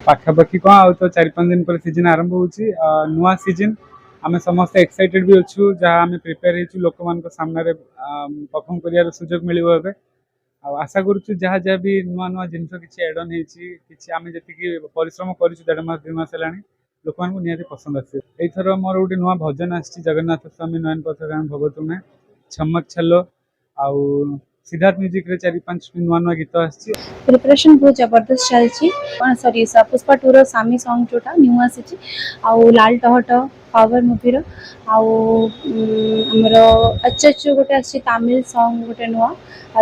पाखापाखि कौन आउ तो 4-5 दिन पर सीजन आरंभ होची नुआ सीजन आमे समस्त एक्साइटेड भी अच्छु जहाँ आमे प्रिपेयर हेचु लोक मान को सामने परफॉर्म करियार सुजोग मिलिबो एबे आशा करूछु जहाँ जहाँ भी नुआ नुआ जिनस किछि एड ऑन हेची किछि आमे जति परिश्रम करिछु 1.5 मास 2 मास हेलानी लोक मान को निहाती पसंद आसी एथर मोर गोटे नुआ भजन आछि जगन्नाथ स्वामी नयन पथगामी भगतुमे छमक छलो आउ सिद्धार्थ म्यूजिक रे 4-5 नुआ नुआ गीत आछि प्रिपरेशन बहुत जबरदस्त चलची सॉरी पुष्पा 2 रो सामी सॉन्ग जोटा न्यू आसी आउ लाल टहट पावर मूवी रो आउ हमर अच्छे गोटे आसी तमिल सॉन्ग गोटे नुआ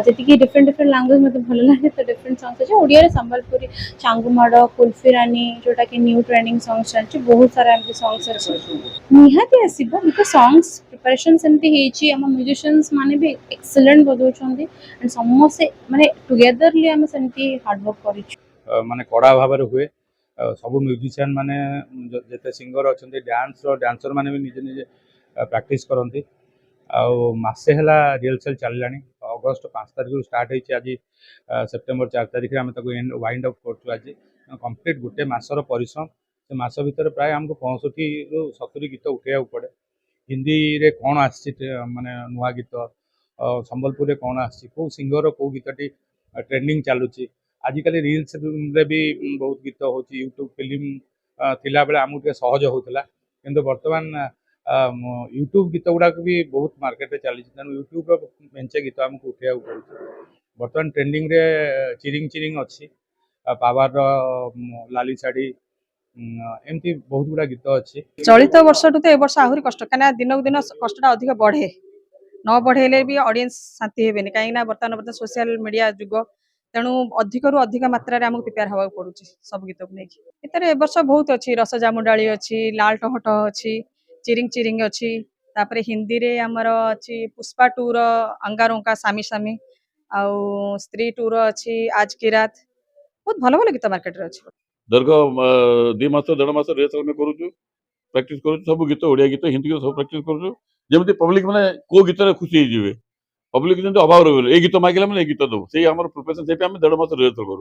जति कि डिफरेंट डिफरेंट लैंग्वेज मते भल लागे तो डिफरेंट सॉन्ग्स अछि ओडिया रे संबलपुरी चांगुमाड कुल्फीरानी जोटा कि न्यू ट्रेंडिंग सॉन्ग्स चलची बहुत सारा एमपी सॉन्ग्स अछि निहाती आसीबो बिकॉज़ सॉन्ग्स प्रिपरेशन सेमती हेची हम म्यूजिशियंस माने भी एक्सीलेंट बदौछंदी एंड समस्त माने टुगेदरली हम सेमती हार्ड वर्क करिछु माने कड़ा भाव हुए सब म्यूजिशियन माने जते सिंगर अच्छा डांसर माने भी निजे निजे प्रैक्टिस करती आसे है रिहर्सल चलला अगस्ट 5 तारिख स्टार्ट होती आज सेप्टेम्बर 4 तारिख आम वाइंड अप कर आज कंप्लीट गोटे मासर परिश्रम से मास भितर प्राय आमको 65 ରୁ 70 गीत उठेगा पड़े हिंदी रे कौन आने नुआ गीत संबलपुर रे कौन आो सिंगर कौ गीतटी ट्रेंडिंग चलुची आजिकल रिल्स रे भी बहुत गीत हो यूट्यूब फिल्म थिला बेले आमको सहज होता किंतु बर्तमान यूट्यूब गीत गुड़ाक भी बहुत मार्केट चली तेणु यूट्यूब मेंचे गीत आमको उठा पड़े बर्तमान ट्रेंडिंग रे चिरिंग चिरिंग अच्छी पावर लाली शाढ़ी एमती बहुत गुड़ा गीत अच्छी चलित वर्ष तो ए वर्ष आहरी कष्ट कहीं दिन को दिन कष्टा अधिक बढ़े न बढ़ेले भी ऑडियंस शांति हेबेनी कहीं बर्तमान बर्तमान सोशल मीडिया जुग तेणु अधिक रु अधिक मात्रा आमको प्रिपेयर हवा पड़ू सब गीत को लेकिन ए वर्ष बहुत अच्छी रस जामुडाली अच्छी लाल टहट अच्छी चिरिंग चिरिंग अच्छी तापर हिंदी रे हमर अच्छी पुष्पा 2 रो अंगारोंका सामी सामी आउ स्त्री 2 रो अच्छी आज की रात बहुत भल भल गीत मार्केट रे अच्छी दीर्घ 2 मास 1.5 मास रिहर्सल में करूँ प्रैक्टिस करूँ सब गीत ओडिया गीत हिंदी गीत सब प्रैक्टिस करूँ जमी पब्लिक मैंने को गीत खुशी हो पब्लिक जमी अभाव रही गीत मांगे मैंने गीत दो से प्रिपरेशन से 1.5 मास रिहर्सल करूँ।